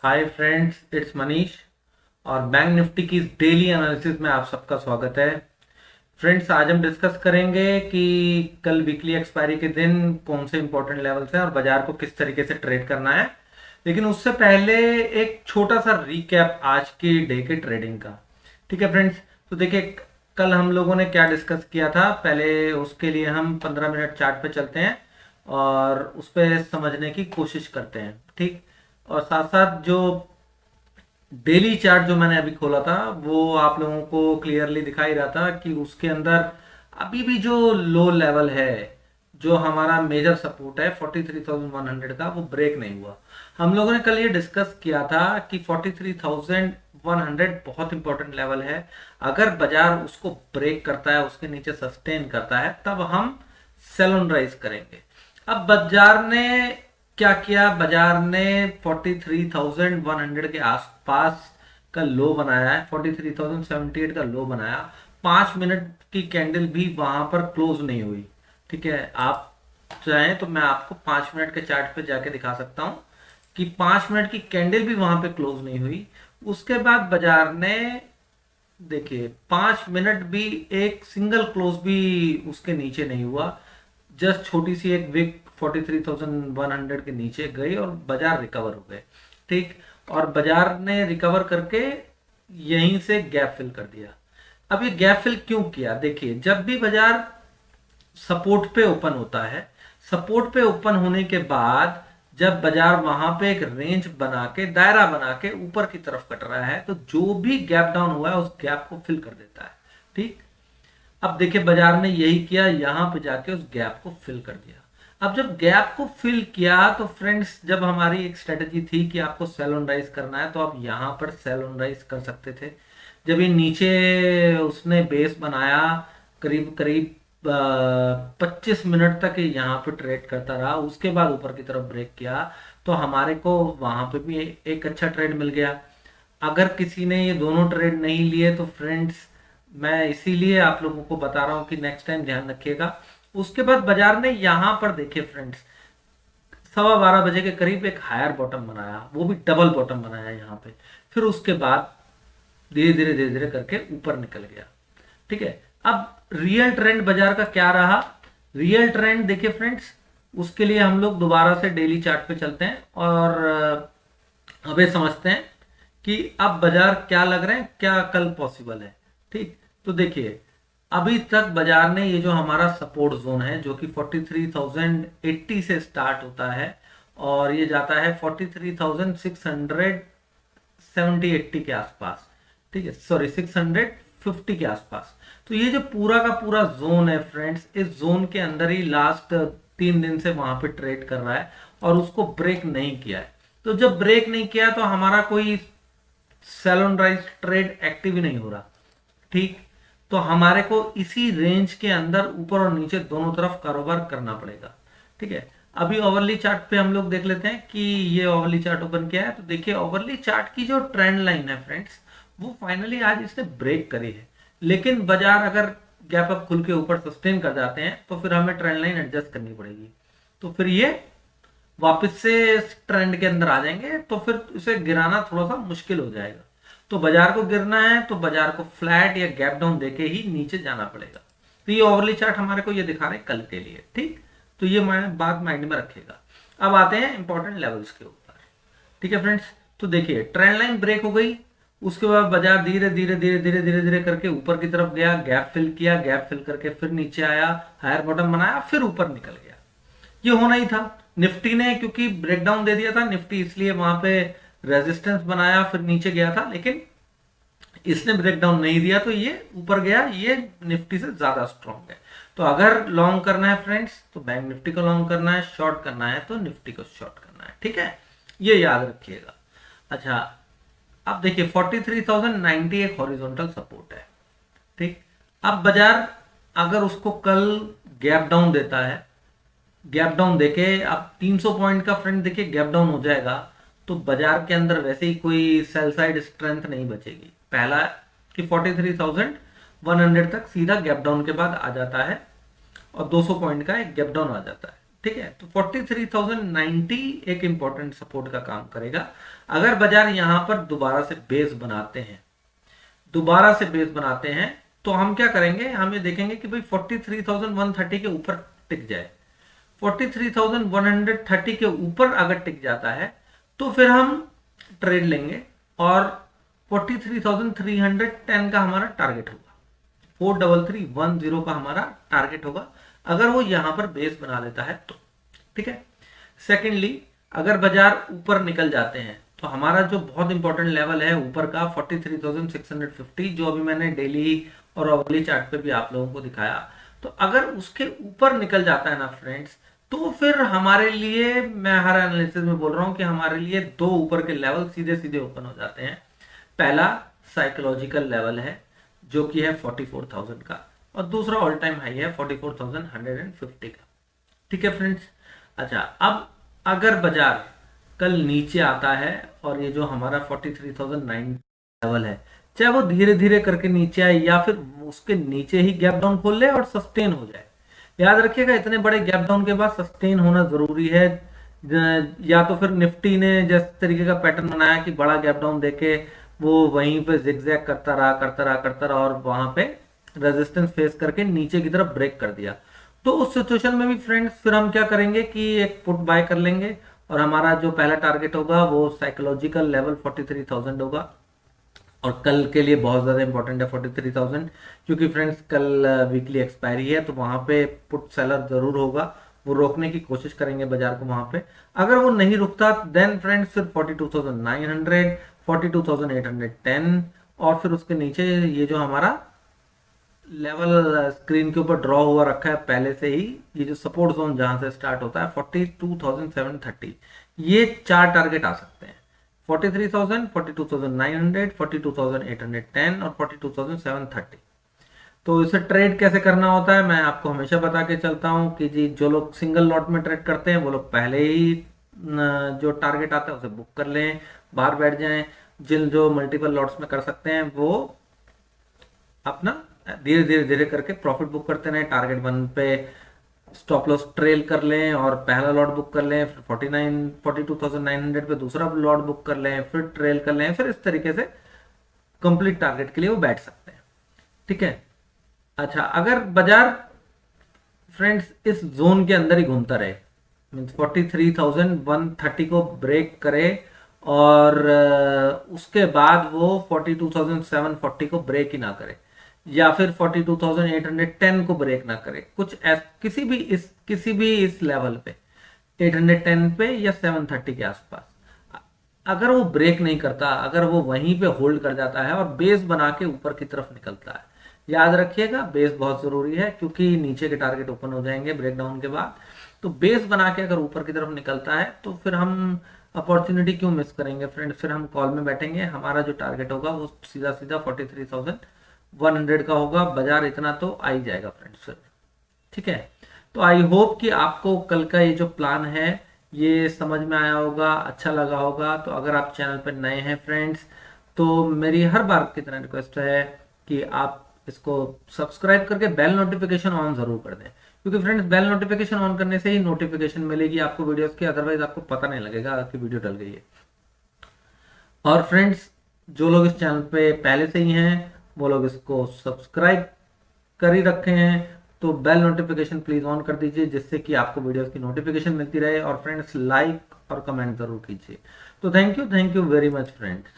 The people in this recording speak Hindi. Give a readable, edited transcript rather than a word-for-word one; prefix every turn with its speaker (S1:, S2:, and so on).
S1: हाय फ्रेंड्स, इट्स मनीष और बैंक निफ्टी की डेली एनालिसिस में आप सबका स्वागत है। फ्रेंड्स, आज हम डिस्कस करेंगे कि कल वीकली एक्सपायरी के दिन कौन से इंपॉर्टेंट लेवल्स हैं और बाजार को किस तरीके से ट्रेड करना है। लेकिन उससे पहले एक छोटा सा रिकैप आज की डे के ट्रेडिंग का। ठीक है फ्रेंड्स, तो देखिए कल हम लोगों ने क्या डिस्कस किया था। पहले उसके लिए हम 15 मिनट चार्ट पे चलते हैं और उस पर समझने की कोशिश करते हैं। ठीक, और साथ साथ जो डेली चार्ट जो मैंने अभी खोला था वो आप लोगों को क्लियरली दिखाई रहा था कि उसके अंदर अभी भी जो लो लेवल है, जो हमारा मेजर सपोर्ट है 43,100 का, वो ब्रेक नहीं हुआ। हम लोगों ने कल ये डिस्कस किया था कि 43,100 बहुत इंपॉर्टेंट लेवल है। अगर बाजार उसको ब्रेक करता है, उसके नीचे सस्टेन करता है, तब हम सेल ऑन राइज करेंगे। अब बाजार ने क्या किया? बाजार ने 43,100 के आसपास का लो बनाया है, 43,078 का लो बनाया। 5 मिनट की कैंडल भी वहां पर क्लोज नहीं हुई। ठीक है, आप चाहें तो मैं आपको 5 मिनट के चार्ट पे जाके दिखा सकता हूं कि 5 मिनट की कैंडल भी वहां पे क्लोज नहीं हुई। उसके बाद बाजार ने, देखिए, 5 मिनट भी एक सिंगल क्लोज भी उसके नीचे नहीं हुआ। जस्ट छोटी सी एक विक 43,100 के नीचे गई और बाजार रिकवर हो गए। ठीक, और बाजार ने रिकवर करके यहीं से गैप फिल कर दिया। अब ये गैप फिल क्यों किया? देखिए, जब भी बाजार सपोर्ट पे ओपन होता है, सपोर्ट पे ओपन होने के बाद जब बाजार वहां पे एक रेंज बना के, दायरा बना के ऊपर की तरफ कट रहा है, तो जो भी गैप डाउन हुआ है उस गैप को फिल कर देता है। ठीक, अब देखिए बाजार ने यही किया, यहां पे जाके उस गैप को फिल कर दिया। अब जब गैप को फिल किया तो फ्रेंड्स, जब हमारी एक स्ट्रेटजी थी कि आपको सेल ऑन राइज करना है, तो आप यहां पर सेल ऑन राइज कर सकते थे। जब ये नीचे उसने बेस बनाया, करीब करीब 25 मिनट तक यहाँ पे ट्रेड करता रहा, उसके बाद ऊपर की तरफ ब्रेक किया, तो हमारे को वहां पे भी एक अच्छा ट्रेड मिल गया। अगर किसी ने ये दोनों ट्रेड नहीं लिए तो फ्रेंड्स, मैं इसीलिए आप लोगों को बता रहा हूँ कि नेक्स्ट टाइम ध्यान रखिएगा। उसके बाद बाजार ने यहाँ पर, देखिए फ्रेंड्स, 12:15 बजे के करीब एक हायर बॉटम बनाया, वो भी डबल बॉटम बनाया यहाँ पे। फिर उसके बाद धीरे धीरे करके ऊपर निकल गया। ठीक है, अब रियल ट्रेंड बाजार का क्या रहा? रियल ट्रेंड देखिए फ्रेंड्स, उसके लिए हम लोग दोबारा से डेली चार्ट पे चलते हैं और अबे समझते हैं कि अब बाजार क्या लग रहे हैं, क्या कल पॉसिबल है। ठीक, तो देखिए अभी तक बाजार ने ये जो हमारा सपोर्ट जोन है, जो कि 43,080 से स्टार्ट होता है और ये जाता है 43,670-80 के आसपास। ठीक है, सॉरी 650 के आसपास। तो ये जो पूरा का पूरा जोन है फ्रेंड्स, इस जोन के अंदर ही लास्ट 3 दिन से वहां पे ट्रेड कर रहा है और उसको ब्रेक नहीं किया है। तो जब ब्रेक नहीं किया तो हमारा कोई sell on rise trade active ही नहीं हो रहा। ठीक, तो हमारे को इसी रेंज के अंदर ऊपर और नीचे दोनों तरफ कारोबार करना पड़ेगा। ठीक है, अभी ओवरली चार्ट पे हम लोग देख लेते हैं कि ये ओवरली चार्ट ओपन किया है। तो देखिए ओवरली चार्ट की जो ट्रेंड लाइन है फ्रेंड्स, वो फाइनली आज इसने ब्रेक करी है। लेकिन बाजार अगर गैप अप खुल के ऊपर सस्टेन कर जाते हैं तो फिर हमें ट्रेंड लाइन एडजस्ट करनी पड़ेगी। तो फिर ये वापस से ट्रेंड के अंदर आ जाएंगे, तो फिर इसे गिराना थोड़ा सा मुश्किल हो जाएगा। तो बाजार को गिरना है तो बाजार को फ्लैट या गैप डाउन देके ही नीचे जाना पड़ेगा। तो ये ओवरली चार्ट हमारे को ये दिखा रहे हैं कल के लिए। ठीक, तो ये बात माइंड में रखिएगा। अब आते हैं इंपॉर्टेंट लेवल्स के ऊपर। ठीक है फ्रेंड्स, तो देखिए ट्रेंड लाइन ब्रेक हो गई, उसके बाद बाजार धीरे धीरे करके ऊपर की तरफ गया, गैप फिल किया, गैप फिल करके फिर नीचे आया, हायर बॉटम बनाया, फिर ऊपर निकल गया। ये होना ही था। निफ्टी ने क्योंकि ब्रेकडाउन दे दिया था, निफ्टी इसलिए वहां पे रेजिस्टेंस बनाया, फिर नीचे गया था, लेकिन इसने ब्रेकडाउन नहीं दिया तो ये ऊपर गया। ये निफ्टी से ज्यादा स्ट्रॉन्ग है। तो अगर लॉन्ग करना है फ्रेंड्स तो बैंक निफ्टी को लॉन्ग करना है, शॉर्ट करना है तो निफ्टी को शॉर्ट करना है। ठीक है, ये याद रखिएगा। अच्छा, अब देखिए 43,090 एक हॉरिजॉन्टल सपोर्ट है। ठीक, अब बाजार अगर उसको कल गैप डाउन देता है, गैप डाउन देके अब 300 पॉइंट का फ्रेंड देखिए गैप डाउन हो जाएगा, तो बाजार के अंदर वैसे ही कोई सेल साइड स्ट्रेंथ नहीं बचेगी। पहला कि 43,100 तक सीधा गैप डाउन के बाद आ जाता है और 200 पॉइंट का एक गैप डाउन आ जाता है। ठीक है, तो 43,090 एक इंपॉर्टेंट सपोर्ट का काम करेगा। अगर बाजार यहां पर दोबारा से बेस बनाते हैं तो हम क्या करेंगे, हम ये देखेंगे कि भाई 43,130 के ऊपर टिक जाए। 43,130 के ऊपर अगर टिक जाता है तो फिर हम ट्रेड लेंगे और 43,310 का हमारा टारगेट होगा, 43310 का हमारा टारगेट होगा अगर वो यहां पर बेस बना लेता है तो। ठीक है, सेकेंडली अगर बाजार ऊपर निकल जाते हैं तो हमारा जो बहुत इंपॉर्टेंट लेवल है ऊपर का 43,650, जो अभी मैंने डेली और अवर्ली चार्ट पे भी आप लोगों को दिखाया, तो अगर उसके ऊपर निकल जाता है ना फ्रेंड्स, तो फिर हमारे लिए, मैं हर एनालिसिस में बोल रहा हूं कि हमारे लिए दो ऊपर के लेवल सीधे सीधे ओपन हो जाते हैं। पहला साइकोलॉजिकल लेवल है जो कि है 44,000 का, और दूसरा ऑल टाइम हाई है 44,150 का। ठीक है फ्रेंड्स। अच्छा, अब अगर बाजार कल नीचे आता है और ये जो हमारा 43,009 लेवल है, चाहे वो धीरे धीरे करके नीचे आए या फिर उसके नीचे ही गैप डाउन खोल ले और सस्टेन हो जाए, याद रखिएगा इतने बड़े गैप डाउन के बाद सस्टेन होना जरूरी है। या तो फिर निफ्टी ने जिस तरीके का पैटर्न बनाया कि बड़ा गैप डाउन देके वो वहीं पे जिगजैग करता रहा और वहां पे रेजिस्टेंस फेस करके नीचे की तरफ ब्रेक कर दिया, तो उस सिचुएशन में भी फ्रेंड्स फिर हम क्या करेंगे कि एक पुट बाय कर लेंगे और हमारा जो पहला टारगेट होगा वो साइकोलॉजिकल लेवल 43,000 होगा। और कल के लिए बहुत ज्यादा इंपॉर्टेंट है 43,000, क्योंकि फ्रेंड्स कल वीकली एक्सपायरी है, तो वहां पे पुट सेलर जरूर होगा, वो रोकने की कोशिश करेंगे बाजार को वहां पे। अगर वो नहीं रुकता देन फ्रेंड्स फिर 42,900, 42,810 और फिर उसके नीचे ये जो हमारा लेवल स्क्रीन के ऊपर ड्रॉ हुआ रखा है पहले से ही, ये जो सपोर्ट जोन जहां से स्टार्ट होता है 42,730, ये चार टारगेट आ सकते हैं, 43,000, 42,900, 42,810 और 42,730। तो इसे ट्रेड कैसे करना होता है मैं आपको हमेशा बता के चलता हूं कि जी जो लोग सिंगल लॉट में ट्रेड करते हैं वो लोग पहले ही जो टारगेट आता है उसे बुक कर लें, बाहर बैठ जाएं। जिन जो मल्टीपल लॉट्स में कर सकते हैं वो अपना धीरे धीरे धीरे करके प्रॉफिट बुक करते रहे, टारगेट 1 पे स्टॉप लॉस ट्रेल कर लें और पहला लॉट बुक कर लें, फिर 42,900 पे दूसरा लॉट बुक कर लें, फिर ट्रेल कर लें, फिर इस तरीके से कंप्लीट टारगेट के लिए वो बैठ सकते हैं। ठीक है। अच्छा, अगर बाजार फ्रेंड्स इस जोन के अंदर ही घूमता रहे, मीन्स 43,130 को ब्रेक करे और उसके बाद वो 42,740 को ब्रेक ही ना करे या फिर 42,810 को ब्रेक ना करे, किसी भी इस लेवल पे 810 पे या 730 के आसपास अगर वो ब्रेक नहीं करता, अगर वो वहीं पे होल्ड कर जाता है और बेस बना के ऊपर की तरफ निकलता है, याद रखिएगा बेस बहुत जरूरी है क्योंकि नीचे के टारगेट ओपन हो जाएंगे ब्रेकडाउन के बाद। तो बेस बना के अगर ऊपर की तरफ निकलता है तो फिर हम अपॉर्चुनिटी क्यों मिस करेंगे फ्रेंड्स, फिर हम कॉल में बैठेंगे, हमारा जो टारगेट होगा वो सीधा सीधा 43,100 का होगा, बाजार इतना तो आ ही जाएगा फ्रेंड्स फिर। ठीक है, तो आई होप कि आपको कल का ये जो प्लान है ये समझ में आया होगा, अच्छा लगा होगा। तो अगर आप चैनल पर नए हैं फ्रेंड्स तो मेरी हर बार की तरह रिक्वेस्ट है कि आप इसको सब्सक्राइब करके बेल नोटिफिकेशन ऑन जरूर कर दें, क्योंकि फ्रेंड्स बेल नोटिफिकेशन ऑन करने से ही नोटिफिकेशन मिलेगी आपको वीडियोस की, अदरवाइज आपको पता नहीं लगेगा कि वीडियो डल गई है। और फ्रेंड्स जो लोग इस चैनल पे पहले से ही हैं वो लोग इसको सब्सक्राइब कर ही रखे हैं, तो बेल नोटिफिकेशन प्लीज ऑन कर दीजिए जिससे कि आपको वीडियोस की नोटिफिकेशन मिलती रहे। और फ्रेंड्स लाइक और कमेंट जरूर कीजिए। तो thank you very much friends.